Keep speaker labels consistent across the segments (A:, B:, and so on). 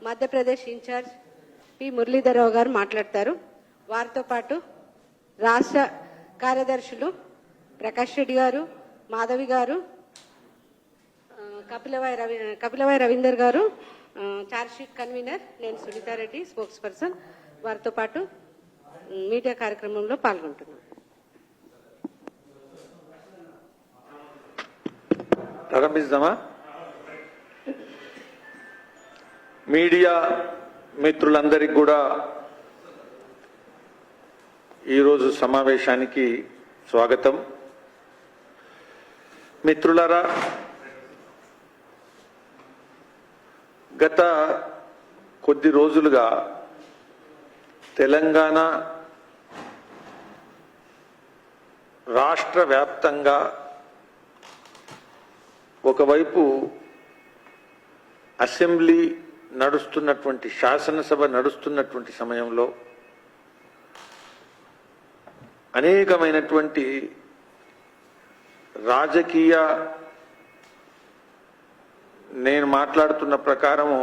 A: Madhya Pradesh incharge P Muralidhar Rao గారు మాట్లాడతారు. వారితో పాటు రాష్ట్ర కార్యదర్శులు ప్రకాష్ రెడ్డి గారు, మాధవి గారు, కపిలవాయి రవీందర్ గారు, చార్జ్ షీట్ కన్వీనర్, నేను సునీతారెడ్డి స్పోక్స్ పర్సన్, వారితో పాటు మీడియా కార్యక్రమంలో పాల్గొంటున్నాను.
B: ప్రారంభిద్దామా? మీడియా మిత్రులందరికీ కూడా ఈరోజు సమావేశానికి స్వాగతం. మిత్రులారా, గత కొద్ది రోజులుగా తెలంగాణ రాష్ట్ర వ్యాప్తంగా ఒకవైపు అసెంబ్లీ నడుస్తున్నటువంటి, శాసనసభ నడుస్తున్నటువంటి సమయంలో అనేకమైనటువంటి రాజకీయ, నేను మాట్లాడుతున్న ప్రకారము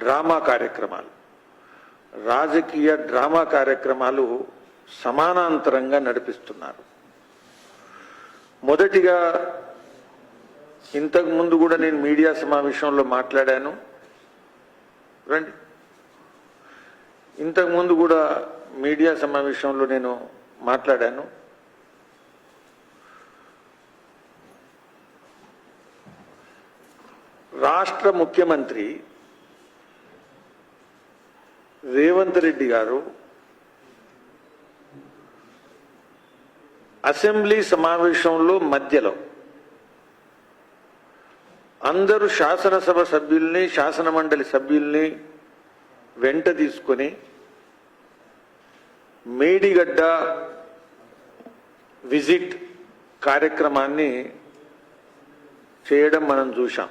B: డ్రామా కార్యక్రమాలు, రాజకీయ డ్రామా కార్యక్రమాలు సమానాంతరంగా నడిపిస్తున్నారు. మొదటిగా, ఇంతకు ముందు కూడా నేను మీడియా సమావేశంలో మాట్లాడాను. రండి. ఇంతకు ముందు కూడా మీడియా సమావేశంలో నేను మాట్లాడాను. రాష్ట్ర ముఖ్యమంత్రి రేవంత్ రెడ్డి గారు అసెంబ్లీ సమావేశంలో మధ్యలో అందరూ శాసనసభ సభ్యుల్ని, శాసన మండలి సభ్యుల్ని వెంట తీసుకొని మేడిగడ్డ విజిట్ కార్యక్రమాన్ని చేయడం మనం చూశాం.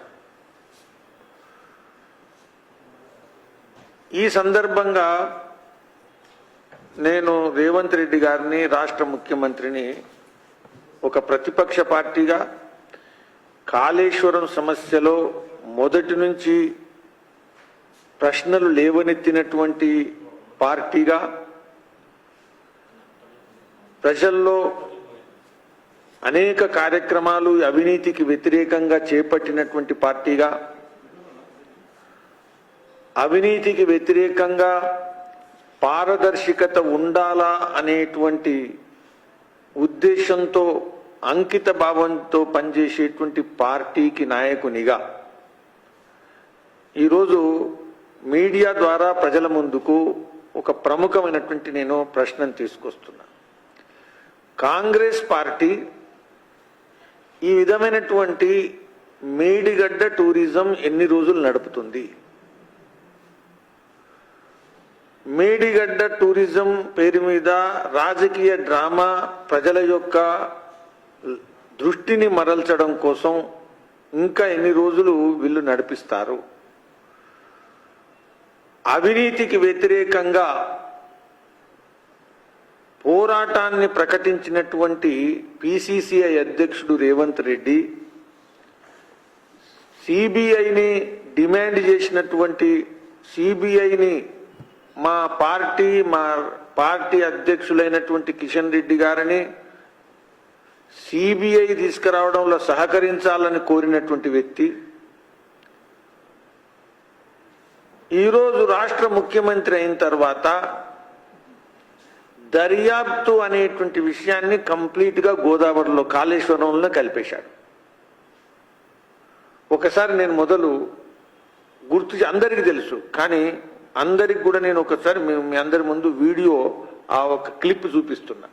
B: ఈ సందర్భంగా నేను రేవంత్ రెడ్డి గారిని, రాష్ట్ర ముఖ్యమంత్రిని, ఒక ప్రతిపక్ష పార్టీగా కాళేశ్వరం సమస్యలో మొదటి నుంచి ప్రశ్నలు లేవనెత్తినటువంటి పార్టీగా, ప్రజల్లో అనేక కార్యక్రమాలు అవినీతికి వ్యతిరేకంగా చేపట్టినటువంటి పార్టీగా, అవినీతికి వ్యతిరేకంగా పారదర్శకత ఉండాలా అనేటువంటి ఉద్దేశంతో, అంకిత భావంతో పనిచేసేటువంటి పార్టీకి నాయకునిగా ఈరోజు మీడియా ద్వారా ప్రజల ముందుకు ఒక ప్రముఖమైనటువంటి నేను ప్రశ్నను తీసుకొస్తున్నా. కాంగ్రెస్ పార్టీ ఈ విధమైనటువంటి మేడిగడ్డ టూరిజం ఎన్ని రోజులు నడుపుతుంది? మేడిగడ్డ టూరిజం పేరు మీద రాజకీయ డ్రామా, ప్రజల యొక్క దృష్టిని మరల్చడం కోసం ఇంకా ఎన్ని రోజులు వీళ్ళు నడిపిస్తారు? అవినీతికి వ్యతిరేకంగా పోరాటాన్ని ప్రకటించినటువంటి పిసిసిఐ అధ్యక్షుడు రేవంత్ రెడ్డి, సిబిఐని డిమాండ్ చేసినటువంటి సిబిఐని మా పార్టీ అధ్యక్షులైనటువంటి కిషన్ రెడ్డి గారిని సిబిఐ తీసుకురావడంలో సహకరించాలని కోరినటువంటి వ్యక్తి ఈరోజు రాష్ట్ర ముఖ్యమంత్రి అయిన తర్వాత దర్యాప్తు అనేటువంటి విషయాన్ని కంప్లీట్ గా గోదావరిలో, కాళేశ్వరంలో కలిపేశాడు. ఒకసారి నేను మొదలు గుర్తు, అందరికీ తెలుసు కానీ అందరికి కూడా నేను ఒకసారి మీ అందరి ముందు వీడియో, ఆ ఒక క్లిప్ చూపిస్తున్నా.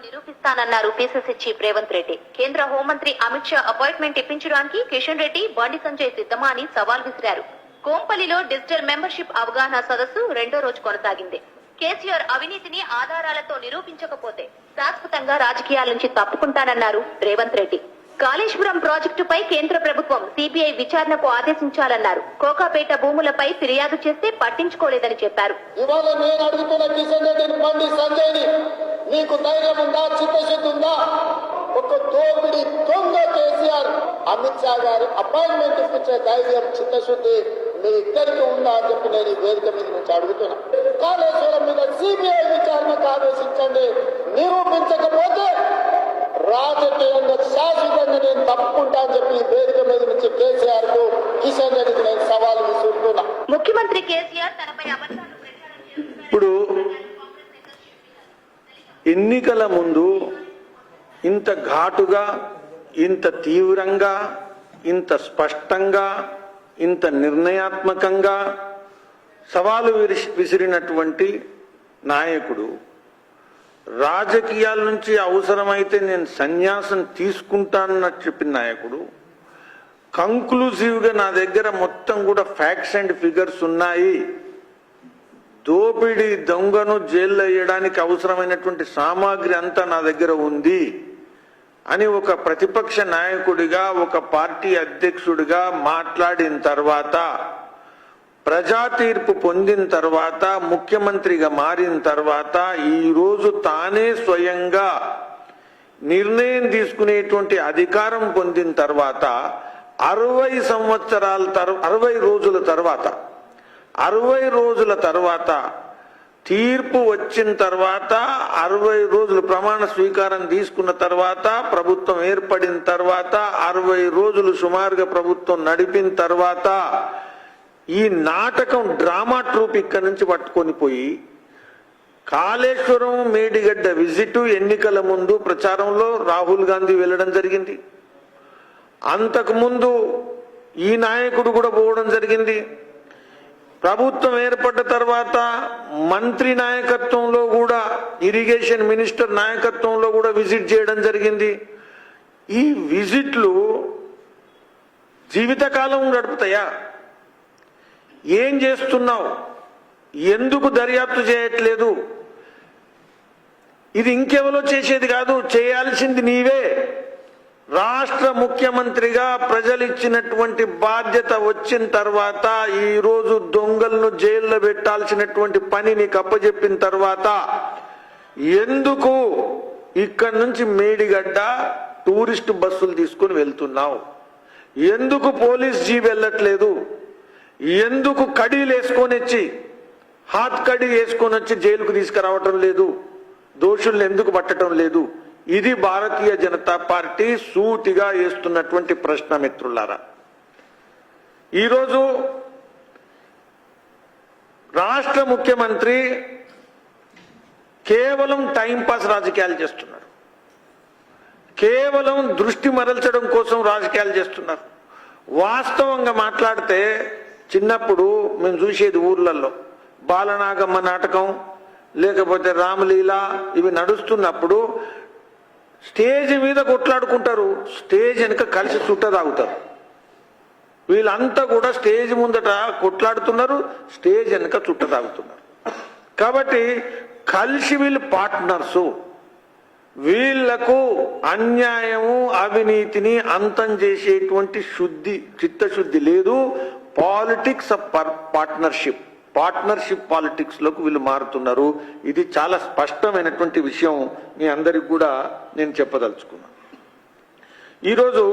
C: నిరూపిస్తానన్నారు పిసిసి చీఫ్ రేవంత్ రెడ్డి. కేంద్ర హోంమంత్రి అమిత్ షా అపాయింట్మెంట్ ఇప్పించడానికి కిషన్ రెడ్డి, బండి సంజయ్ సిద్ధమా అని సవాల్ విసిరారు. కోంపల్లిలో డిజిటల్ మెంబర్షిప్ అవగాహన సదస్సు రెండో రోజు కొనసాగింది. కేసీఆర్ అవినీతిని ఆధారాలతో నిరూపించకపోతే శాశ్వతంగా రాజకీయాల నుంచి తప్పుకుంటానన్నారు రేవంత్ రెడ్డి. కాళేశ్వరం ప్రాజెక్టుపై కేంద్ర ప్రభుత్వం సిబిఐ విచారణకు ఆదేశించాలన్నారు. కోకాపేట భూములపై ఫిర్యాదు చేస్తే పట్టించుకోలేదని చెప్పారు.
D: ఇవాళ నేను అడుగుతున్న కిషన్ రెడ్డిని, బండి సంజయ్ని, మీకు ధైర్యం ఉందా, చిత్తశుద్ధి ఉందా? ఒక దోపిడి దొంగ కేసీఆర్, అమిత్ షా గారు అపాయింట్మెంట్ ఇప్పించే ధైర్యం, చిత్తశుద్ధి మీ ఇద్దరికి ఉందా అని చెప్పి నేను ఈ వేదిక మీద నుంచి అడుగుతున్నా. కాళేశ్వరం మీద సిబిఐ విచారణకు ఆదేశించండి. నిరూపించకపోతే రాజకీయంగా శాశ్వతంగా నేను తప్పుకుంటా అని చెప్పి ఈ వేదిక మీద నుంచి కేసీఆర్ కు, కిషన్ రెడ్డికి నేను సవాల్ విసురుతున్నా.
C: ముఖ్యమంత్రి కేసీఆర్ తనపై అబద్ధాలు ప్రచారం చేస్తున్నారు.
B: ఇప్పుడు ఎన్నికల ముందు ఇంత ఘాటుగా, ఇంత తీవ్రంగా, ఇంత స్పష్టంగా, ఇంత నిర్ణయాత్మకంగా సవాలు విసిరినటువంటి నాయకుడు, రాజకీయాల నుంచి అవసరమైతే నేను సన్యాసం తీసుకుంటానని చెప్పిన నాయకుడు, కంక్లూజివ్గా నా దగ్గర మొత్తం కూడా ఫ్యాక్ట్స్ అండ్ ఫిగర్స్ ఉన్నాయి, దోపిడీ దొంగను జైల్లో వేయడానికి అవసరమైనటువంటి సామాగ్రి అంతా నా దగ్గర ఉంది అని ఒక ప్రతిపక్ష నాయకుడిగా, ఒక పార్టీ అధ్యక్షుడిగా మాట్లాడిన తర్వాత, ప్రజా తీర్పు పొందిన తర్వాత, ముఖ్యమంత్రిగా మారిన తర్వాత, ఈరోజు తానే స్వయంగా నిర్ణయం తీసుకునేటువంటి అధికారం పొందిన తర్వాత 60 రోజుల తర్వాత తీర్పు వచ్చిన తర్వాత 60 రోజులు ప్రమాణ స్వీకారం తీసుకున్న తర్వాత, ప్రభుత్వం ఏర్పడిన తర్వాత 60 రోజులు సుమారుగా ప్రభుత్వం నడిపిన తర్వాత ఈ నాటకం, డ్రామా ట్రూప్ ఇక్కడి నుంచి పట్టుకొని పోయి కాళేశ్వరం మేడిగడ్డ విజిట్ ఎన్నికల ముందు ప్రచారంలో రాహుల్ గాంధీ వెళ్ళడం జరిగింది. అంతకుముందు ఈ నాయకుడు కూడా పోవడం జరిగింది. ప్రభుత్వం ఏర్పడ్డ తర్వాత మంత్రి నాయకత్వంలో కూడా, ఇరిగేషన్ మినిస్టర్ నాయకత్వంలో కూడా విజిట్ చేయడం జరిగింది. ఈ విజిట్లు జీవితకాలం గడుపుతాయా? ఏం చేస్తున్నావు? ఎందుకు దర్యాప్తు చేయట్లేదు? ఇది ఇంకెవరో చేసేది కాదు, చేయాల్సింది నీవే. రాష్ట్ర ముఖ్యమంత్రిగా ప్రజలు ఇచ్చినటువంటి బాధ్యత వచ్చిన తర్వాత, ఈ రోజు దొంగలను జైల్లో పెట్టాల్సినటువంటి పని నీకు అప్పచెప్పిన తర్వాత, ఎందుకు ఇక్కడి నుంచి మేడిగడ్డ టూరిస్ట్ బస్సులు తీసుకుని వెళ్తున్నావు? ఎందుకు పోలీస్ జీప్ వెళ్ళట్లేదు? ఎందుకు కడీలు వేసుకొని వచ్చి, హాత్ కడీ వేసుకొని వచ్చి జైలుకు తీసుకురావటం లేదు? దోషుల్ని ఎందుకు పట్టడం లేదు? ఇది భారతీయ జనతా పార్టీ సూటిగా వేస్తున్నటువంటి ప్రశ్న. మిత్రులారా, ఈరోజు రాష్ట్ర ముఖ్యమంత్రి కేవలం టైంపాస్ రాజకీయాలు చేస్తున్నారు, కేవలం దృష్టి మరల్చడం కోసం రాజకీయాలు చేస్తున్నారు. వాస్తవంగా మాట్లాడితే, చిన్నప్పుడు మేము చూసేది ఊర్లలో బాలనాగమ్మ నాటకం, లేకపోతే రామలీల, ఇవి నడుస్తున్నప్పుడు స్టేజ్ మీద కొట్లాడుకుంటారు, స్టేజ్ వెనుక కలిసి చుట్ట తాగుతారు. వీళ్ళంతా కూడా స్టేజ్ ముందట కొట్లాడుతున్నారు, స్టేజ్ వెనుక చుట్ట తాగుతున్నారు. కాబట్టి కలిసి వీళ్ళు పార్ట్నర్సు. వీళ్లకు అన్యాయము, అవినీతిని అంతం చేసేటువంటి చిత్తశుద్ధి లేదు. పాలిటిక్స్ ఆఫ్ పార్ట్నర్షిప్ పాలిటిక్స్ లోకి వీళ్ళు మారుతున్నారు. ఇది చాలా స్పష్టమైనటువంటి విషయం, మీ అందరికి కూడా నేను చెప్పదలుచుకున్నాను. ఈరోజు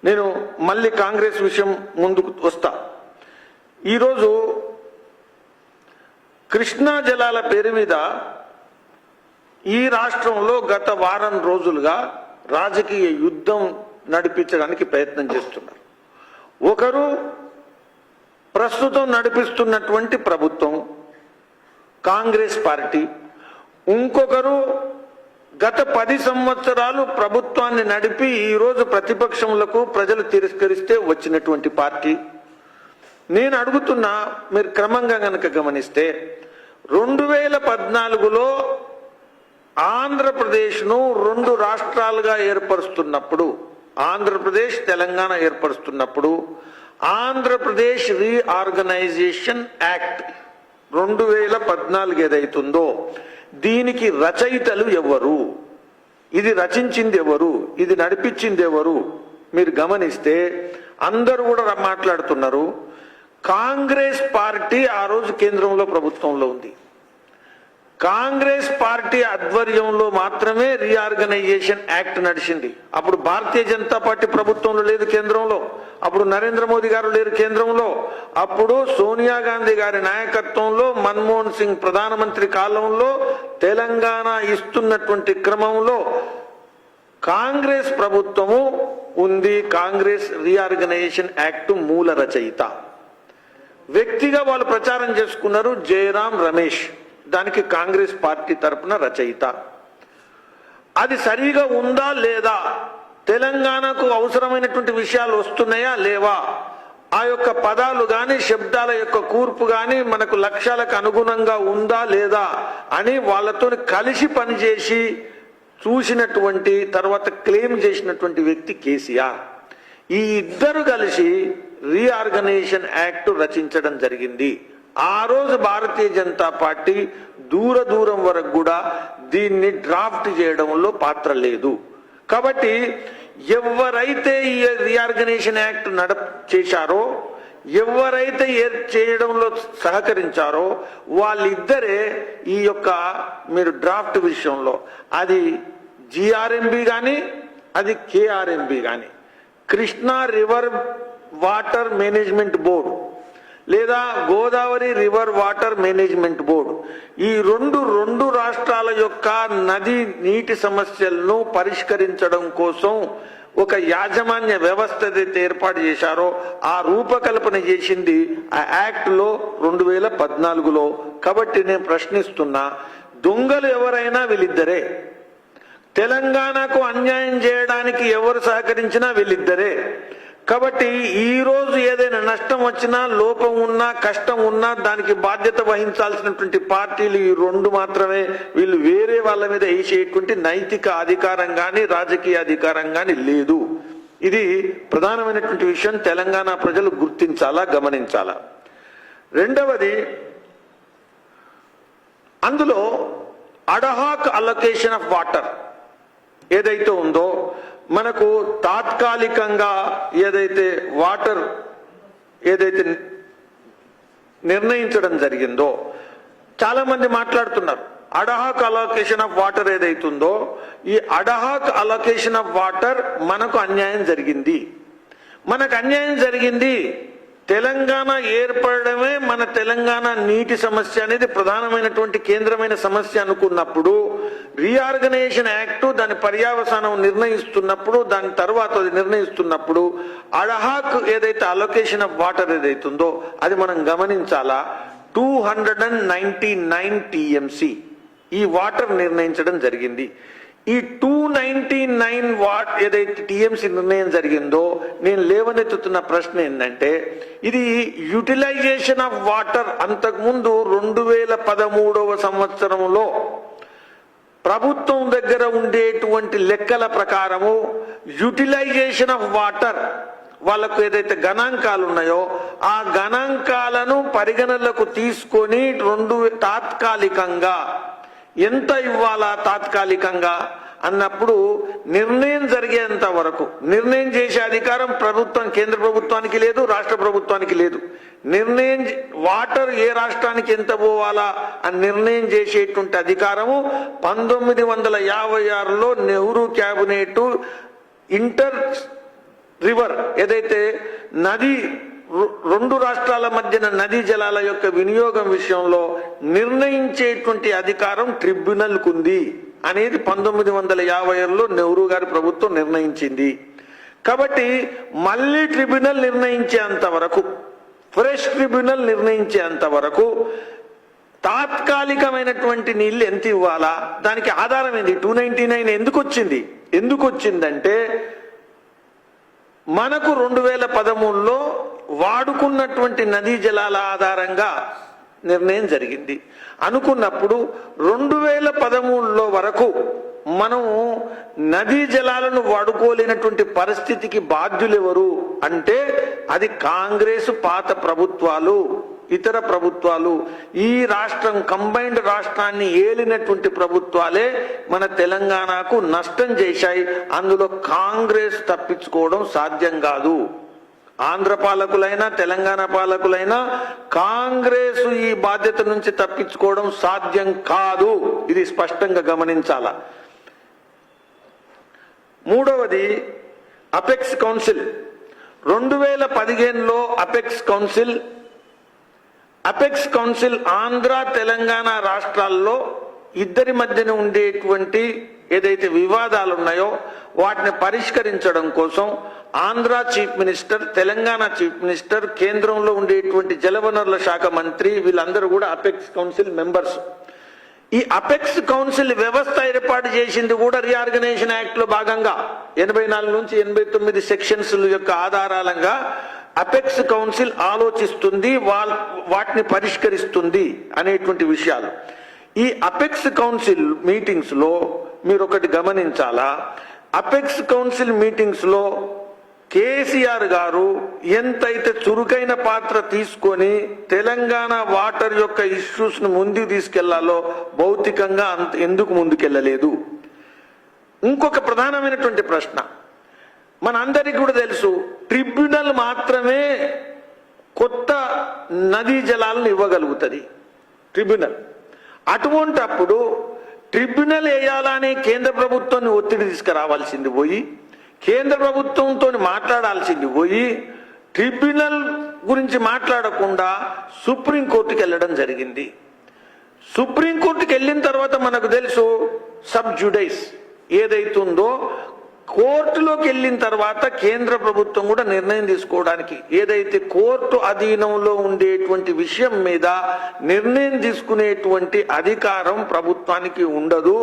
B: నేను మళ్ళీ కాంగ్రెస్ విషయం ముందుకు వస్తా. ఈరోజు కృష్ణా జలాల పేరు మీద ఈ రాష్ట్రంలో గత వారం రోజులుగా రాజకీయ యుద్ధం నడిపించడానికి ప్రయత్నం చేస్తున్నారు. ఒకరు ప్రస్తుతం నడిపిస్తున్నటువంటి ప్రభుత్వం, కాంగ్రెస్ పార్టీ. ఇంకొకరు గత 10 సంవత్సరాలు ప్రభుత్వాన్ని నడిపి ఈరోజు ప్రతిపక్షములకు ప్రజలు తిరస్కరిస్తే వచ్చినటువంటి పార్టీ. నేను అడుగుతున్నా, మీరు క్రమంగా గనక గమనిస్తే 2014లో ఆంధ్రప్రదేశ్ను 2 రాష్ట్రాలుగా ఏర్పరుస్తున్నప్పుడు, ఆంధ్రప్రదేశ్ తెలంగాణ ఏర్పరుస్తున్నప్పుడు ఆంధ్రప్రదేశ్ రీఆర్గనైజేషన్ యాక్ట్ 2014 ఏదైతుందో దీనికి రచయితలు ఎవరు, ఇది రచించింది ఎవరు, ఇది నడిపించింది ఎవరు? మీరు గమనిస్తే అందరూ కూడా మాట్లాడుతున్నారు. కాంగ్రెస్ పార్టీ ఆ రోజు కేంద్రంలో ప్రభుత్వంలో ఉంది. కాంగ్రెస్ పార్టీ ఆధ్వర్యంలో మాత్రమే రీఆర్గనైజేషన్ యాక్ట్ నడిచింది. అప్పుడు భారతీయ జనతా పార్టీ ప్రభుత్వంలో లేదు కేంద్రంలో, అప్పుడు నరేంద్ర మోదీ గారు లేరు కేంద్రంలో, అప్పుడు సోనియా గాంధీ గారి నాయకత్వంలో మన్మోహన్ సింగ్ ప్రధానమంత్రి కాలంలో తెలంగాణ ఇస్తున్నటువంటి క్రమంలో కాంగ్రెస్ ప్రభుత్వము ఉంది. కాంగ్రెస్ రీఆర్గనైజేషన్ యాక్ట్ మూల రచయిత వ్యక్తిగా వాళ్ళు ప్రచారం చేసుకున్నారు. జయరాం రమేష్ దానికి కాంగ్రెస్ పార్టీ తరపున రచయిత. అది సరిగా ఉందా లేదా, తెలంగాణకు అవసరమైనటువంటి విషయాలు వస్తున్నాయా లేవా, ఆ యొక్క పదాలు గాని శబ్దాల యొక్క కూర్పు గాని మనకు లక్ష్యాలకు అనుగుణంగా ఉందా లేదా అని వాళ్ళతో కలిసి పనిచేసి చూసినటువంటి తర్వాత క్లెయిమ్ చేసినటువంటి వ్యక్తి కేసీఆర్. ఈ ఇద్దరు కలిసి రీఆర్గనైజేషన్ యాక్ట్ రచించడం జరిగింది. ఆ రోజు భారతీయ జనతా పార్టీ దూరం వరకు కూడా దీన్ని డ్రాఫ్ట్ చేయడంలో పాత్ర లేదు. కాబట్టి ఎవరైతే ఈ రీఆర్గనైజేషన్ యాక్ట్ చేశారో, ఎవరైతే చేయడంలో సహకరించారో వాళ్ళిద్దరే ఈ యొక్క మీరు డ్రాఫ్ట్ విషయంలో అది జిఆర్ఎంబి కానీ అది కేఆర్ఎంబి కానీ, Krishna river water management board లేదా Godavari river water management board, ఈ రెండు రాష్ట్రాల యొక్క నది నీటి సమస్యలను పరిష్కరించడం కోసం ఒక యాజమాన్య వ్యవస్థ ఏదైతే ఏర్పాటు చేశారో ఆ రూపకల్పన చేసింది ఆ యాక్ట్ లో 2014లో. కాబట్టి నేను ప్రశ్నిస్తున్నా, దొంగలు ఎవరైనా వీళ్ళిద్దరే, తెలంగాణకు అన్యాయం చేయడానికి ఎవరు సహకరించినా వీళ్ళిద్దరే. కాబట్టి ఈ రోజు ఏదైనా నష్టం వచ్చినా, లోపం ఉన్నా, కష్టం ఉన్నా దానికి బాధ్యత వహించాల్సినటువంటి పార్టీలు ఈ 2 మాత్రమే. వీళ్ళు వేరే వాళ్ళ మీద వేసేటువంటి నైతిక అధికారం గాని రాజకీయ అధికారం గాని లేదు. ఇది ప్రధానమైనటువంటి విషయం. తెలంగాణ ప్రజలు గుర్తించాలా, గమనించాలా. రెండవది, అందులో అడహాక్ అలొకేషన్ ఆఫ్ వాటర్ ఏదైతే ఉందో మనకు తాత్కాలికంగా ఏదైతే వాటర్ ఏదైతే నిర్ణయించడం జరిగిందో చాలా మంది మాట్లాడుతున్నారు. అడహాక్ అలొకేషన్ ఆఫ్ వాటర్ ఏదైతుందో ఈ అడహాక్ అలొకేషన్ ఆఫ్ వాటర్ మనకు అన్యాయం జరిగింది. మనకు అన్యాయం జరిగింది. తెలంగాణ ఏర్పడమే మన తెలంగాణ నీటి సమస్య అనేది ప్రధానమైనటువంటి కేంద్రమైన సమస్య అనుకున్నప్పుడు రీఆర్గనైజేషన్ యాక్ట్ దాని పర్యావసానం నిర్ణయిస్తున్నప్పుడు, దాని తర్వాత అది నిర్ణయిస్తున్నప్పుడు అడహాక్ ఏదైతే అలొకేషన్ ఆఫ్ వాటర్ ఏదైతుందో అది మనం గమనించాలా. 299 టీఎంసీ ఈ వాటర్ నిర్ణయించడం జరిగింది. ఈ 299 ఏదైతే టీఎంసీ నిర్ణయం జరిగిందో నేను లేవనెత్తుతున్న ప్రశ్న ఏంటంటే, ఇది యూటిలైజేషన్ ఆఫ్ వాటర్ అంతకుముందు 2013వ సంవత్సరంలో ప్రభుత్వం దగ్గర ఉండేటువంటి లెక్కల ప్రకారము యూటిలైజేషన్ ఆఫ్ వాటర్ వాళ్ళకు ఏదైతే గణాంకాలు ఉన్నాయో ఆ గణాంకాలను పరిగణనలకు తీసుకొని తాత్కాలికంగా ఎంత ఇవ్వాలా తాత్కాలికంగా అన్నప్పుడు నిర్ణయం జరిగేంత వరకు నిర్ణయం చేసే అధికారం ప్రభుత్వం, కేంద్ర ప్రభుత్వానికి లేదు, రాష్ట్ర ప్రభుత్వానికి లేదు. నిర్ణయం వాటర్ ఏ రాష్ట్రానికి ఎంత పోవాలా అని నిర్ణయం చేసేటువంటి అధికారము 1956లో నెహ్రూ క్యాబినెట్ ఇంటర్ రివర్ ఏదైతే నది 2 రాష్ట్రాల మధ్యన నదీ జలాల యొక్క వినియోగం విషయంలో నిర్ణయించేటువంటి అధికారం ట్రిబ్యునల్ కుంది అనేది 1956లో నెహ్రూ గారి ప్రభుత్వం నిర్ణయించింది. కాబట్టి మళ్ళీ ట్రిబ్యునల్ నిర్ణయించేంత వరకు, ఫ్రెష్ ట్రిబ్యునల్ నిర్ణయించేంత వరకు తాత్కాలికమైనటువంటి నీళ్లు ఎంత ఇవ్వాలా దానికి ఆధారం ఏంది? 299 ఎందుకు వచ్చిందంటే మనకు 2013లో వాడుకున్నటువంటి నదీ జలాల ఆధారంగా నిర్ణయం జరిగింది. అనుకున్నప్పుడు 2013లో వరకు మనం నదీ జలాలను వాడుకోలేనటువంటి పరిస్థితికి బాధ్యులెవరు అంటే అది కాంగ్రెస్ పాత ప్రభుత్వాలు, ఇతర ప్రభుత్వాలు. ఈ రాష్ట్రం కంబైన్డ్ రాష్ట్రాన్ని ఏలినటువంటి ప్రభుత్వాలే మన తెలంగాణకు నష్టం చేశాయి. అందులో కాంగ్రెస్ తప్పించుకోవడం సాధ్యం కాదు. ఆంధ్ర పాలకులైనా తెలంగాణ పాలకులైనా కాంగ్రెస్ ఈ బాధ్యత నుంచి తప్పించుకోవడం సాధ్యం కాదు. ఇది స్పష్టంగా గమనించాల. మూడవది అపెక్స్ కౌన్సిల్. 2015లో అపెక్స్ కౌన్సిల్ ఆంధ్ర తెలంగాణ రాష్ట్రాల్లో ఇద్దరి మధ్యన ఉండేటువంటి ఏదైతే వివాదాలు ఉన్నాయో వాటిని పరిష్కరించడం కోసం Andhra chief minister, Telangana chief minister, కేంద్రంలో ఉండేటువంటి జలవనరుల శాఖ మంత్రి వీళ్ళందరూ కూడా అపెక్స్ కౌన్సిల్ మెంబర్స్. ఈ అపెక్స్ కౌన్సిల్ వ్యవస్థ ఏర్పాటు చేసింది కూడా రీఆర్గనైజేషన్ యాక్ట్ లో భాగంగా 84 నుంచి 89 సెక్షన్స్ యొక్క ఆధారాలంగా అపెక్స్ కౌన్సిల్ ఆలోచిస్తుంది, వాటిని పరిష్కరిస్తుంది అనేటువంటి విషయాలు. ఈ అపెక్స్ కౌన్సిల్ మీటింగ్స్ లో మీరు ఒకటి గమనించాలా, అపెక్స్ కౌన్సిల్ మీటింగ్స్ లో కేసీఆర్ గారు ఎంతైతే చురుకైన పాత్ర తీసుకొని తెలంగాణ వాటర్ యొక్క ఇష్యూస్ ను ముందుకు తీసుకెళ్లాలో భౌతికంగా ఎందుకు ముందుకెళ్లలేదు? ఇంకొక ప్రధానమైనటువంటి ప్రశ్న, మనందరికీ కూడా తెలుసు, ట్రిబ్యునల్ మాత్రమే కొత్త నదీ జలాలను ఇవ్వగలుగుతుంది. ట్రిబ్యునల్ అటువంటప్పుడు ట్రిబ్యునల్ వేయాలని కేంద్ర ప్రభుత్వాన్ని ఒత్తిడి తీసుకురావాల్సింది పోయి, కేంద్ర ప్రభుత్వంతో మాట్లాడాల్సింది పోయి, ట్రిబ్యునల్ గురించి మాట్లాడకుండా సుప్రీంకోర్టుకి వెళ్ళడం జరిగింది. సుప్రీంకోర్టుకి వెళ్ళిన తర్వాత మనకు తెలుసు సబ్ జుడైస్ ఏదైతుందో కోర్టులోకి వెళ్ళిన తర్వాత కేంద్ర ప్రభుత్వం కూడా నిర్ణయం తీసుకోవడానికి, ఏదైతే కోర్టు అధీనంలో ఉండేటువంటి విషయం మీద నిర్ణయం తీసుకునేటువంటి అధికారం ప్రభుత్వానికి ఉండదు,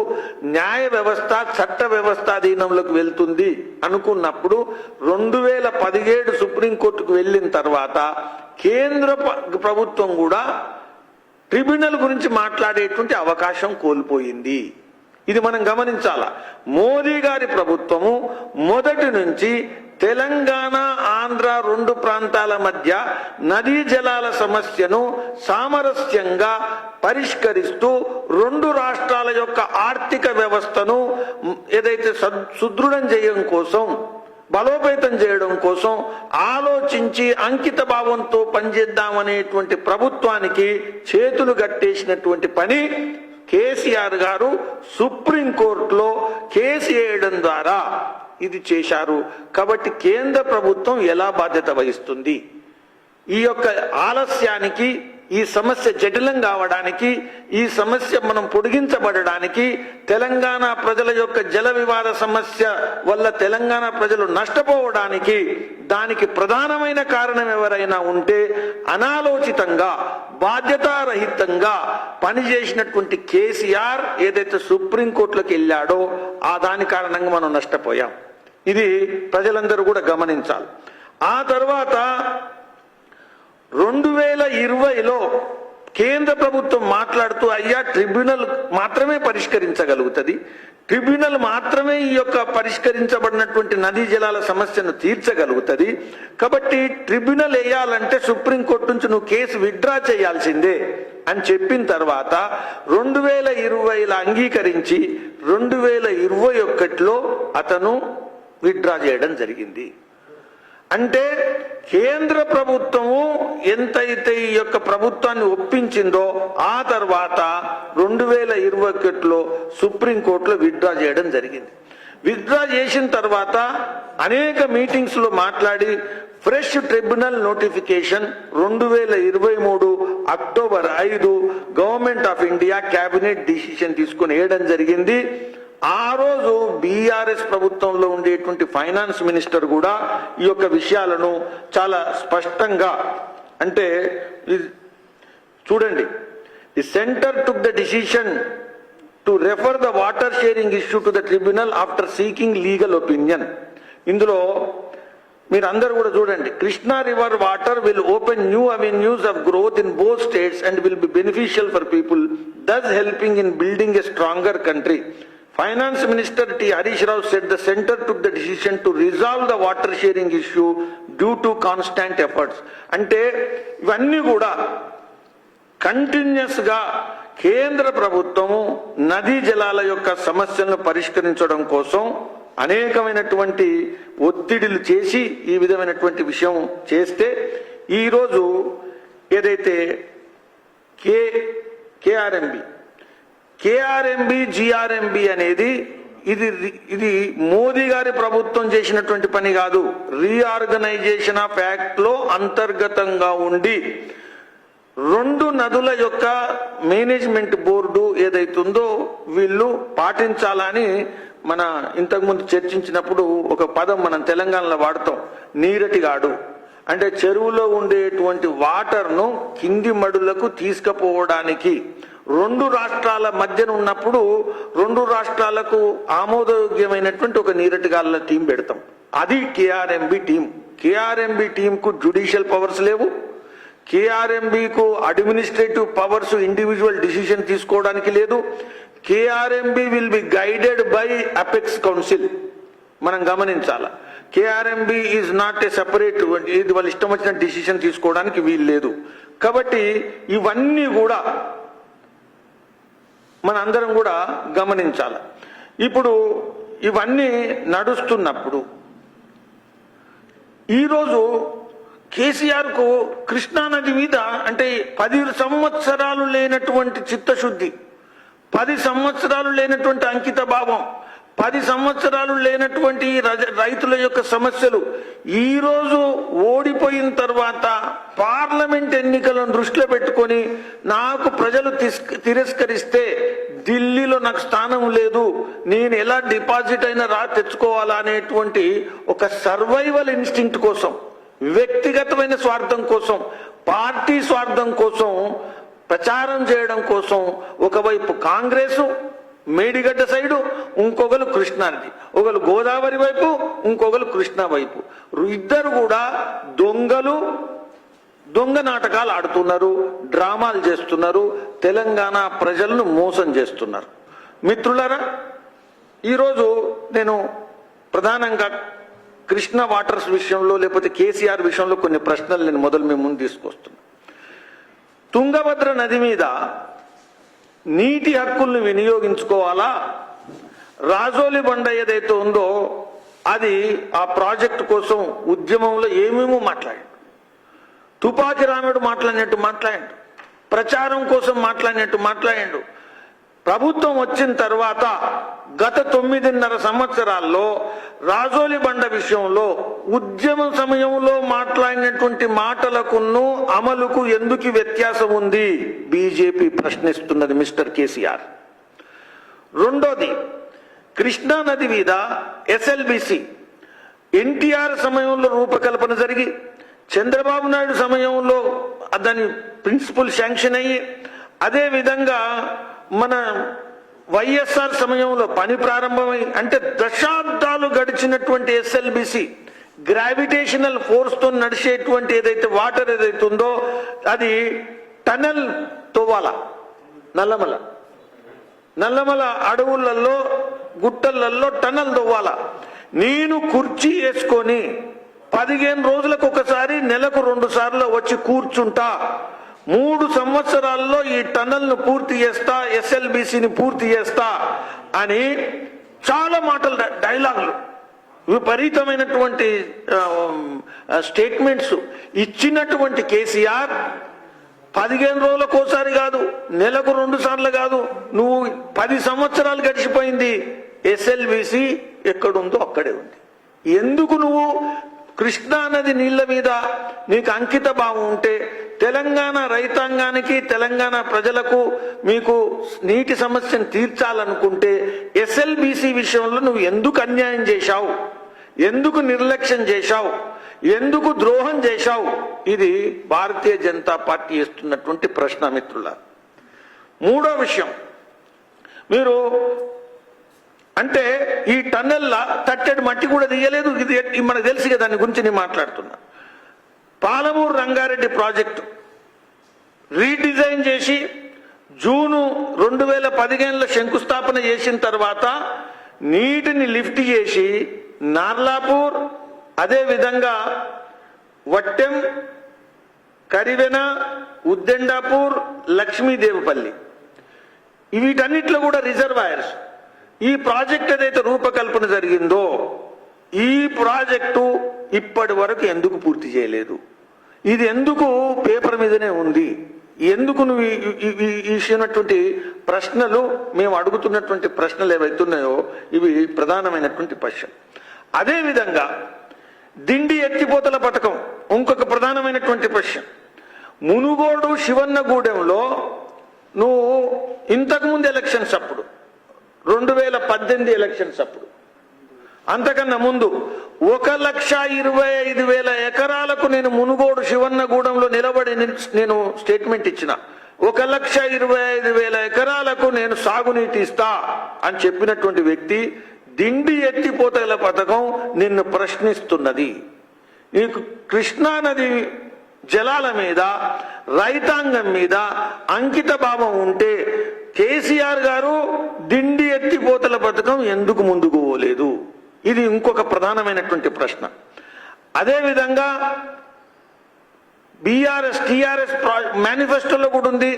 B: న్యాయ వ్యవస్థ చట్ట వ్యవస్థ అధీనంలోకి వెళ్తుంది అనుకున్నప్పుడు 2017 సుప్రీంకోర్టుకు వెళ్ళిన తర్వాత కేంద్ర ప్రభుత్వం కూడా ట్రిబ్యునల్ గురించి మాట్లాడేటువంటి అవకాశం కోల్పోయింది. ఇది మనం గమనించాల. మోదీ గారి ప్రభుత్వము మొదటి నుంచి తెలంగాణ ఆంధ్ర రెండు ప్రాంతాల మధ్య నదీ జలాల సమస్యను సామరస్యంగా పరిష్కరిస్తూ రెండు రాష్ట్రాల యొక్క ఆర్థిక వ్యవస్థను ఏదైతే సుదృఢం చేయడం కోసం, బలోపేతం చేయడం కోసం ఆలోచించి అంకిత భావంతో పనిచేద్దామనేటువంటి ప్రభుత్వానికి చేతులు కట్టేసినటువంటి పని కేసీఆర్ గారు సుప్రీంకోర్టులో కేసు వేయడం ద్వారా ఇది చేశారు. కాబట్టి కేంద్ర ప్రభుత్వం ఎలా బాధ్యత వహిస్తుంది? ఈ యొక్క ఆలస్యానికి, ఈ సమస్య జటిలం కావడానికి, ఈ సమస్య మనం పొడిగించబడడానికి, తెలంగాణ ప్రజల యొక్క జల వివాద సమస్య వల్ల తెలంగాణ ప్రజలు నష్టపోవడానికి దానికి ప్రధానమైన కారణం ఎవరైనా ఉంటే అనాలోచితంగా, బాధ్యతారహితంగా పనిచేసినటువంటి కేసీఆర్ ఏదైతే సుప్రీంకోర్టులోకి వెళ్ళాడో ఆ దాని కారణంగా మనం నష్టపోయాం. ఇది ప్రజలందరూ కూడా గమనించాలి. ఆ తర్వాత 2020లో కేంద్ర ప్రభుత్వం మాట్లాడుతూ, అయ్యా ట్రిబ్యునల్ మాత్రమే పరిష్కరించగలుగుతుంది, ట్రిబ్యునల్ మాత్రమే ఈ యొక్క పరిష్కరించబడినటువంటి నదీ జలాల సమస్యను తీర్చగలుగుతుంది, కాబట్టి ట్రిబ్యునల్ వేయాలంటే సుప్రీంకోర్టు నుంచి నువ్వు కేసు విత్డ్రా చేయాల్సిందే అని చెప్పిన తర్వాత 2020లో అంగీకరించి 2021లో అతను విత్డ్రా చేయడం జరిగింది. అంటే కేంద్ర ప్రభుత్వము ఎంతైతే ఈ యొక్క ప్రభుత్వాన్ని ఒప్పించిందో ఆ తర్వాత 2021లో సుప్రీంకోర్టులో విత్డ్రా చేయడం జరిగింది. విత్డ్రా చేసిన తర్వాత అనేక మీటింగ్స్ లో మాట్లాడి fresh tribunal notification 2023 October 5 government of India cabinet decision తీసుకుని వేయడం జరిగింది. ఆ రోజు బీఆర్ఎస్ ప్రభుత్వంలో ఉండేటువంటి ఫైనాన్స్ మినిస్టర్ కూడా ఈ యొక్క విషయాలను చాలా స్పష్టంగా, అంటే చూడండి, the centre took the decision to refer the water sharing issue to the tribunal after seeking legal opinion. ఇందులో మీరందరూ కూడా చూడండి, Krishna river water will open new avenues of growth in both states and will be beneficial for people, thus helping in building a stronger country. Finance Minister T. Harish Rao said the center took the decision to resolve the water sharing issue due to constant efforts. అంటే ఇవన్నీ కూడా continuous గా కేంద్ర ప్రభుత్వము నదీ జలాల యొక్క సమస్యలను పరిష్కరించడం కోసం అనేకమైనటువంటి ఒత్తిడిలు చేసి ఈ విధమైనటువంటి విషయం చేస్తే ఈరోజు ఏదైతే కేఆర్ఎంబి జిఆర్ఎంబి అనేది ఇది మోదీ గారి ప్రభుత్వం చేసినటువంటి పని కాదు. రీఆర్గనైజేషన్ ఆఫ్ యాక్ట్ లో అంతర్గతంగా ఉండి 2 నదుల యొక్క మేనేజ్మెంట్ బోర్డు ఏదైతుందో వీళ్ళు పాటించాలని మన ఇంతకుముందు చర్చించినప్పుడు ఒక పదం మనం తెలంగాణలో వాడతాం, నీరటిగాడు. అంటే చెరువులో ఉండేటువంటి వాటర్ను కింది మడులకు తీసుకుపోవడానికి 2 రాష్ట్రాల మధ్యన ఉన్నప్పుడు 2 రాష్ట్రాలకు ఆమోదయోగ్యమైనటువంటి ఒక నీరటిగాళ్ళ టీం పెడతాం. అది కేఆర్ఎంబి టీం. కేఆర్ఎంబి టీంకు జ్యుడిషియల్ పవర్స్ లేవు. కేఆర్ఎంబికు అడ్మినిస్ట్రేటివ్ పవర్స్ ఇండివిజువల్ డిసిషన్ తీసుకోవడానికి లేదు. KRMB will be guided by apex council. మనం గమనించాల, KRMB is not a separate, ఇది వాళ్ళు ఇష్టం వచ్చిన డిసిషన్ తీసుకోవడానికి వీలు లేదు. కాబట్టి ఇవన్నీ కూడా మన అందరం కూడా గమనించాలి. ఇప్పుడు ఇవన్నీ నడుస్తున్నప్పుడు ఈరోజు కేసీఆర్ కు కృష్ణానది మీద అంటే 10 సంవత్సరాలు లేనటువంటి చిత్తశుద్ధి, 10 సంవత్సరాలు లేనటువంటి అంకిత భావం, 10 సంవత్సరాలు లేనటువంటి రైతుల యొక్క సమస్యలు ఈరోజు ఓడిపోయిన తర్వాత పార్లమెంట్ ఎన్నికలను దృష్టిలో పెట్టుకొని నాకు ప్రజలు తిరస్కరిస్తే ఢిల్లీలో నాకు స్థానం లేదు, నేను ఎలా డిపాజిట్ అయినా తెచ్చుకోవాలా అనేటువంటి ఒక సర్వైవల్ ఇన్స్టింక్ట్ కోసం, వ్యక్తిగతమైన స్వార్థం కోసం, పార్టీ స్వార్థం కోసం ప్రచారం చేయడం కోసం ఒకవైపు కాంగ్రెస్ మేడిగడ్డ సైడు, ఇంకొకరు కృష్ణానది, ఒకరు గోదావరి వైపు, ఇంకొకరు కృష్ణా వైపు, ఇద్దరు కూడా దొంగ నాటకాలు ఆడుతున్నారు, డ్రామాలు చేస్తున్నారు, తెలంగాణ ప్రజలను మోసం చేస్తున్నారు. మిత్రులారా, ఈరోజు నేను ప్రధానంగా కృష్ణా వాటర్స్ విషయంలో లేకపోతే కేసీఆర్ విషయంలో కొన్ని ప్రశ్నలు నేను మీ ముందు తీసుకొస్తున్నా. తుంగభద్ర నది మీద నీటి హక్కుల్ని వినియోగించుకోవాలా, రాజోలి బండ ఏదైతే ఉందో అది ఆ ప్రాజెక్టు కోసం ఉద్యమంలో ఏమేమో మాట్లాడాడు, తుపాకి రాముడు మాట్లాడినట్టు మాట్లాడాడు, ప్రచారం కోసం మాట్లాడినట్టు మాట్లాడాడు. ప్రభుత్వం వచ్చిన తర్వాత గత 9.5 సంవత్సరాల్లో రాజోలి బండ విషయంలో ఉద్యమ సమయంలో మాట్లాడినటువంటి మాటలకును అమలుకు ఎందుకు వ్యత్యాసం ఉంది బీజేపీ ప్రశ్నిస్తున్నది మిస్టర్ కేసీఆర్. రెండోది, కృష్ణా నది మీద ఎస్ఎల్బిసి ఎన్టీఆర్ సమయంలో రూపకల్పన జరిగి చంద్రబాబు నాయుడు సమయంలో దాని ప్రిన్సిపల్ శాంక్షన్ అయ్యి అదే విధంగా మన వైఎస్ఆర్ సమయంలో పని ప్రారంభమై అంటే దశాబ్దాలు గడిచినటువంటి ఎస్ఎల్బిసి గ్రావిటేషనల్ ఫోర్స్ తో నడిచేటువంటి ఏదైతే వాటర్ ఏదైతే ఉందో అది టనల్ తవ్వాల. నల్లమల అడవులలో గుట్టలలో టనల్ తవ్వాల. నేను కుర్చీ వేసుకొని 15 రోజులకు ఒకసారి, నెలకు 2 సార్లు వచ్చి కూర్చుంటా, 3 సంవత్సరాల్లో ఈ టన్నల్ ను పూర్తి చేస్తా, ఎస్ఎల్బిసిని పూర్తి చేస్తా అని చాలా మాటలు, డైలాగులు, విపరీతమైనటువంటి స్టేట్మెంట్స్ ఇచ్చినటువంటి కేసీఆర్ 15 రోజులకు ఒకసారి కాదు, నెలకు 2 సార్లు కాదు, నువ్వు 10 సంవత్సరాలు గడిచిపోయింది, ఎస్ఎల్బిసి ఎక్కడుందో అక్కడే ఉంది. ఎందుకు నువ్వు కృష్ణా నది నీళ్ల మీద నీకు అంకిత భావం ఉంటే తెలంగాణ రైతాంగానికి, తెలంగాణ ప్రజలకు మీకు నీటి సమస్యను తీర్చాలనుకుంటే ఎస్ఎల్బిసి విషయంలో నువ్వు ఎందుకు అన్యాయం చేశావు, ఎందుకు నిర్లక్ష్యం చేశావు, ఎందుకు ద్రోహం చేశావు? ఇది భారతీయ జనతా పార్టీ ఇస్తున్నటువంటి ప్రశ్న మిత్రుల. మూడో విషయం, మీరు అంటే ఈ టన్నెల్లా తట్టెడు మట్టి కూడా తీయలేదు. ఇది మనకు తెలుసు కదా, దాని గురించి నేను మాట్లాడుతున్నా. పాలమూరు రంగారెడ్డి ప్రాజెక్టు రీడిజైన్ చేసి జూను 2015లో శంకుస్థాపన చేసిన తర్వాత నీటిని లిఫ్ట్ చేసి నార్లాపూర్, అదే విధంగా వట్టెం, కరివెన, ఉద్దెండాపూర్, లక్ష్మీదేవిపల్లి, వీటన్నిటిలో కూడా రిజర్వాయర్స్. ఈ ప్రాజెక్ట్ ఏదైతే రూపకల్పన జరిగిందో ఈ ప్రాజెక్టు ఇప్పటి వరకు ఎందుకు పూర్తి చేయలేదు? ఇది ఎందుకు పేపర్ మీదనే ఉంది? ఎందుకు నువ్వు ఇచ్చినటువంటి ప్రశ్నలు, మేము అడుగుతున్నటువంటి ప్రశ్నలు ఏవైతున్నాయో ఇవి ప్రధానమైనటువంటి ప్రశ్న. అదేవిధంగా దిండి ఎత్తిపోతల పథకం ఇంకొక ప్రధానమైనటువంటి ప్రశ్న. మునుగోడు శివన్నగూడెంలో నువ్వు ఇంతకుముందు ఎలక్షన్స్ అప్పుడు 2018 ఎలక్షన్స్ అప్పుడు, అంతకన్నా ముందు 1,25,000 ఎకరాలకు నేను మునుగోడు శివన్నగూడెంలో నిలబడి నేను స్టేట్మెంట్ ఇచ్చిన. 1,25,000 ఎకరాలకు నేను సాగునీటి ఇస్తా అని చెప్పినటువంటి వ్యక్తి దిండి ఎత్తిపోతల పథకం నిన్ను ప్రశ్నిస్తున్నది. నీకు కృష్ణానది జలాల మీద, రైతాంగం మీద అంకిత భావం ఉంటే కేసీఆర్ గారు దిండి ఎత్తిపోతల పథకం ఎందుకు ముందుకు పోలేదు? ఇది ఇంకొక ప్రధానమైనటువంటి ప్రశ్న. అదేవిధంగా టీఆర్ఎస్ మేనిఫెస్టోలో కూడా ఉంది.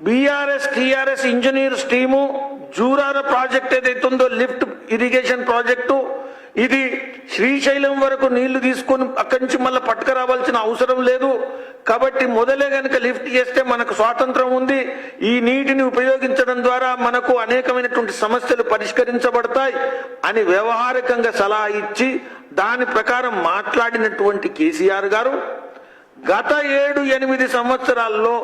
B: TRS engineers team Jurala project ఏదైతుందో లిఫ్ట్ ఇరిగేషన్ ప్రాజెక్టు, ఇది శ్రీశైలం వరకు నీళ్లు తీసుకొని అక్కడి నుంచి మళ్ళీ పట్టుకురావాల్సిన అవసరం లేదు. కాబట్టి మొదలే గనక లిఫ్ట్ చేస్తే మనకు స్వాతంత్రం ఉంది. ఈ నీటిని ఉపయోగించడం ద్వారా మనకు అనేకమైనటువంటి సమస్యలు పరిష్కరించబడతాయి అని వ్యవహారికంగా సలహా ఇచ్చి దాని ప్రకారం మాట్లాడినటువంటి కేసీఆర్ గారు గత 7-8 సంవత్సరాల్లో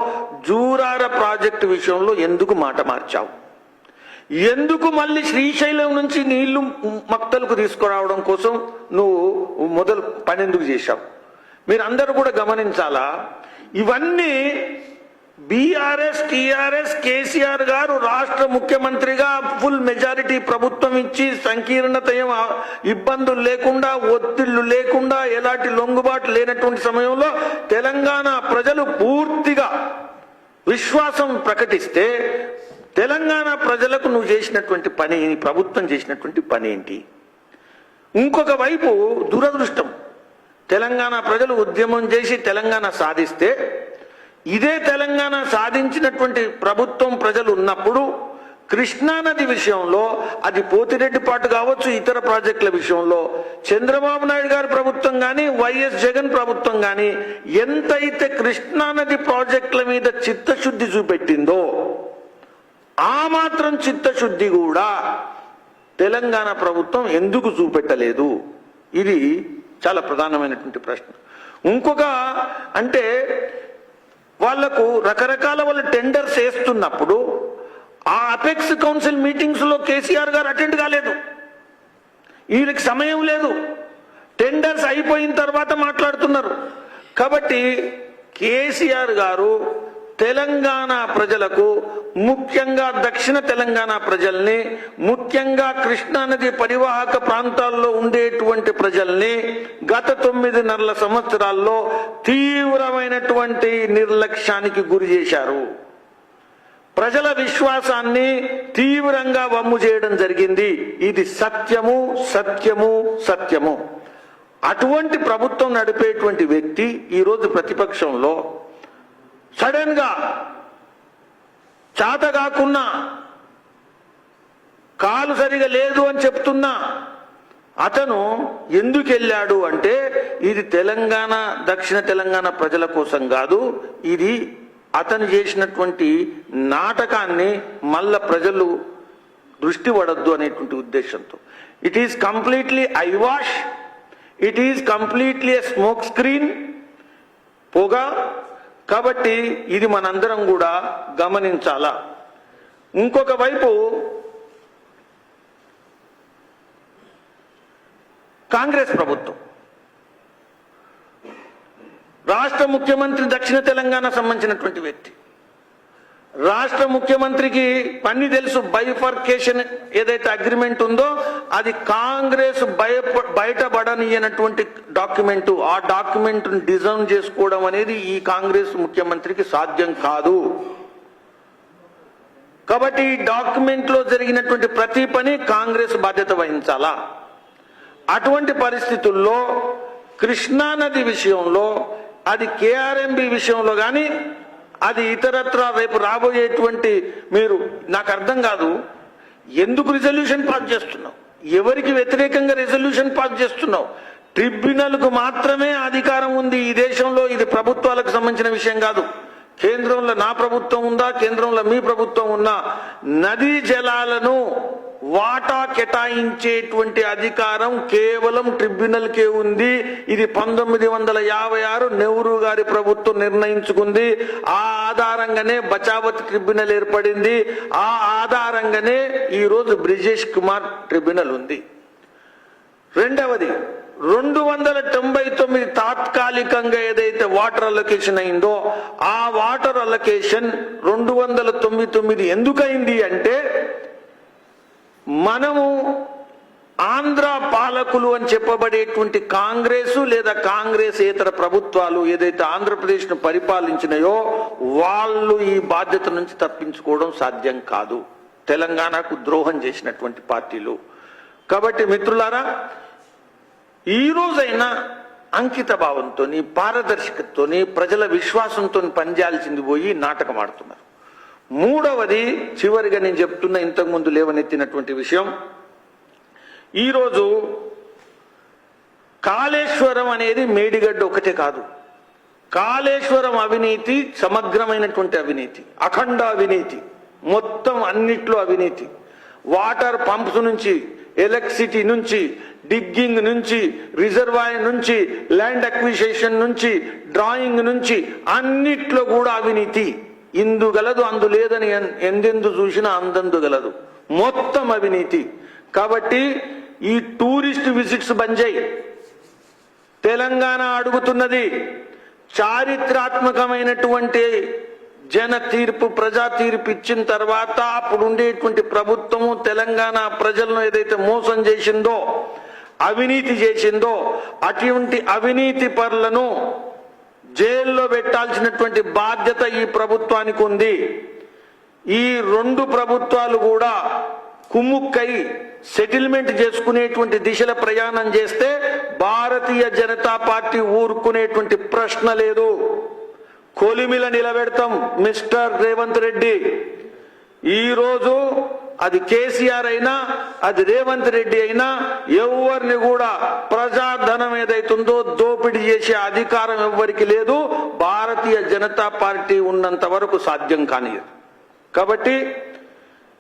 B: జూరాల ప్రాజెక్టు విషయంలో ఎందుకు మాట మార్చావు? ఎందుకు మళ్ళీ శ్రీశైలం నుంచి నీళ్లు మక్తలకు తీసుకురావడం కోసం నువ్వు మొదలు పని ఎందుకు చేశావు? మీరందరూ కూడా గమనించాలా. ఇవన్నీ టీఆర్ఎస్ కేసీఆర్ గారు రాష్ట్ర ముఖ్యమంత్రిగా ఫుల్ మెజారిటీ ప్రభుత్వం ఇచ్చి సంకీర్ణత ఇబ్బందులు లేకుండా, ఒత్తిళ్లు లేకుండా, ఎలాంటి లొంగుబాటు లేనటువంటి సమయంలో తెలంగాణ ప్రజలు పూర్తిగా విశ్వాసం ప్రకటిస్తే తెలంగాణ ప్రజలకు నువ్వు చేసినటువంటి పని, ప్రభుత్వం చేసినటువంటి పని ఏంటి? ఇంకొక వైపు దురదృష్టం, తెలంగాణ ప్రజలు ఉద్యమం చేసి తెలంగాణ సాధిస్తే, ఇదే తెలంగాణ సాధించినటువంటి ప్రభుత్వం ప్రజలు ఉన్నప్పుడు కృష్ణానది విషయంలో, అది పోతిరెడ్డిపాటు కావచ్చు, ఇతర ప్రాజెక్టుల విషయంలో చంద్రబాబు నాయుడు గారి ప్రభుత్వం కానీ, వైఎస్ జగన్ ప్రభుత్వం కానీ ఎంతైతే కృష్ణానది ప్రాజెక్టుల మీద చిత్తశుద్ధి చూపెట్టిందో ఆ మాత్రం చిత్తశుద్ధి కూడా తెలంగాణ ప్రభుత్వం ఎందుకు చూపెట్టలేదు? ఇది చాలా ప్రధానమైనటువంటి ప్రశ్న. ఇంకొక అంటే వాళ్లకు రకరకాల వాళ్ళు టెండర్స్ వేస్తున్నప్పుడు ఆ అపెక్స్ కౌన్సిల్ మీటింగ్స్ లో కేసీఆర్ గారు అటెండ్ కాలేదు. వీళ్ళకి సమయం లేదు, టెండర్స్ అయిపోయిన తర్వాత మాట్లాడుతున్నారు. కాబట్టి కేసీఆర్ గారు తెలంగాణ ప్రజలకు, ముఖ్యంగా దక్షిణ తెలంగాణ ప్రజల్ని, ముఖ్యంగా కృష్ణానది పరివాహక ప్రాంతాల్లో ఉండేటువంటి ప్రజల్ని గత 9.5 సంవత్సరాల్లో తీవ్రమైనటువంటి నిర్లక్ష్యానికి గురి చేశారు. ప్రజల విశ్వాసాన్ని తీవ్రంగా వమ్ము చేయడం జరిగింది. ఇది సత్యము సత్యము సత్యము. అటువంటి ప్రభుత్వం నడిపేటువంటి వ్యక్తి ఈరోజు ప్రతిపక్షంలో సడన్ గా చేత కాకున్నా, కాలు సరిగా లేదు అని చెప్తున్నా అతను ఎందుకు వెళ్ళాడు అంటే ఇది తెలంగాణ, దక్షిణ తెలంగాణ ప్రజల కోసం కాదు, ఇది అతను చేసినటువంటి నాటకాన్ని మళ్ళా ప్రజలు దృష్టి పడద్దు అనేటువంటి ఉద్దేశంతో. It is completely eyewash, it is completely smoke screen, పోగా. కాబట్టి ఇది మనందరం కూడా గమనించాలా. ఇంకొక వైపు కాంగ్రెస్ ప్రభుత్వం, రాష్ట్ర ముఖ్యమంత్రి దక్షిణ తెలంగాణ సంబంధించినటువంటి వ్యక్తి, రాష్ట్ర ముఖ్యమంత్రికి అన్ని తెలుసు. బైఫర్కేషన్ ఏదైతే అగ్రిమెంట్ ఉందో అది కాంగ్రెస్ బయటపడనియనటువంటి డాక్యుమెంట్. ఆ డాక్యుమెంట్ డిజైన్ చేసుకోవడం అనేది ఈ కాంగ్రెస్ ముఖ్యమంత్రికి సాధ్యం కాదు. కాబట్టి ఈ డాక్యుమెంట్ లో జరిగినటువంటి ప్రతి పని కాంగ్రెస్ బాధ్యత వహించాలా. అటువంటి పరిస్థితుల్లో కృష్ణా నది విషయంలో, అది కేఆర్ఎంబి విషయంలో కానీ, అది ఇతరత్ర రేపు రాబోయేటువంటి, మీరు నాకు అర్థం కాదు ఎందుకు రిజల్యూషన్ పాస్ చేస్తున్నావు, ఎవరికి వ్యతిరేకంగా రిజల్యూషన్ పాస్ చేస్తున్నావు. ట్రిబ్యునల్కు మాత్రమే అధికారం ఉంది ఈ దేశంలో. ఇది ప్రభుత్వాలకు సంబంధించిన విషయం కాదు. కేంద్రంలో నా ప్రభుత్వం ఉందా, కేంద్రంలో మీ ప్రభుత్వం ఉన్నా, నదీ జలాలను వాటా కేటాయించేటువంటి అధికారం కేవలం ట్రిబ్యునల్కే ఉంది. ఇది 1956 నెహ్రూ గారి ప్రభుత్వం నిర్ణయించుకుంది. ఆ ఆధారంగానే బచావత్ ట్రిబ్యునల్ ఏర్పడింది. ఆ ఆధారంగానే ఈరోజు బ్రిజేష్ కుమార్ ట్రిబ్యునల్ ఉంది. రెండవది, 299 తాత్కాలికంగా ఏదైతే వాటర్ అలొకేషన్ అయిందో, ఆ వాటర్ అలొకేషన్ 299 ఎందుకైంది అంటే, మనము ఆంధ్ర పాలకులు అని చెప్పబడేటువంటి కాంగ్రెసు లేదా కాంగ్రెసేతర ప్రభుత్వాలు ఏదైతే ఆంధ్రప్రదేశ్ను పరిపాలించినాయో వాళ్ళు ఈ బాధ్యత నుంచి తప్పించుకోవడం సాధ్యం కాదు. తెలంగాణకు ద్రోహం చేసినటువంటి పార్టీలు. కాబట్టి మిత్రులారా, ఈ రోజైనా అంకిత భావంతో, పారదర్శకతతో, ప్రజల విశ్వాసంతో పనిచేయాల్సింది పోయి నాటకం ఆడుతున్నారు. మూడవది, చివరిగా నేను చెప్తున్న ఇంతకుముందు లేవనెత్తినటువంటి విషయం, ఈరోజు కాళేశ్వరం అనేది మేడిగడ్డ ఒకటే కాదు. కాళేశ్వరం అవినీతి సమగ్రమైనటువంటి అవినీతి, అఖండ అవినీతి, మొత్తం అన్నిట్లో అవినీతి. వాటర్ పంప్స్ నుంచి, ఎలక్ట్రిసిటీ నుంచి, డిగ్గింగ్ నుంచి, రిజర్వాయర్ నుంచి, ల్యాండ్ అక్విజిషన్ నుంచి, డ్రాయింగ్ నుంచి అన్నిట్లో కూడా అవినీతి. ఇందు గలదు అందు లేదని ఎందెందు చూసినా అందందు గలదు, మొత్తం అవినీతి. కాబట్టి ఈ టూరిస్ట్ విజిట్స్ బంద్ చేయి. తెలంగాణ అడుగుతున్నది చారిత్రాత్మకమైనటువంటి జన తీర్పు, ప్రజా తీర్పు ఇచ్చిన తర్వాత అప్పుడు ఉండేటువంటి ప్రభుత్వము తెలంగాణ ప్రజలను ఏదైతే మోసం చేసిందో, అవినీతి చేసిందో, అటువంటి అవినీతి పరులను జైల్లో పెట్టాల్సినటువంటి బాధ్యత ఈ ప్రభుత్వానికి ఉంది. ఈ రెండు ప్రభుత్వాలు కూడా కుమ్ముక్కై సెటిల్మెంట్ చేసుకునేటువంటి దిశల ప్రయాణం చేస్తే భారతీయ జనతా పార్టీ ఊరుకునేటువంటి ప్రశ్న లేదు. కొలిమిల నిలబెడతాం మిస్టర్ రేవంత్ రెడ్డి. ఈరోజు అది కేసీఆర్ అయినా, అది రేవంత్ రెడ్డి అయినా, ఎవరిని కూడా ప్రజాధనం ఏదైతుందో దోపిడీ చేసే అధికారం ఎవ్వరికి లేదు. భారతీయ జనతా పార్టీ ఉన్నంత వరకు సాధ్యం కానిది. కాబట్టి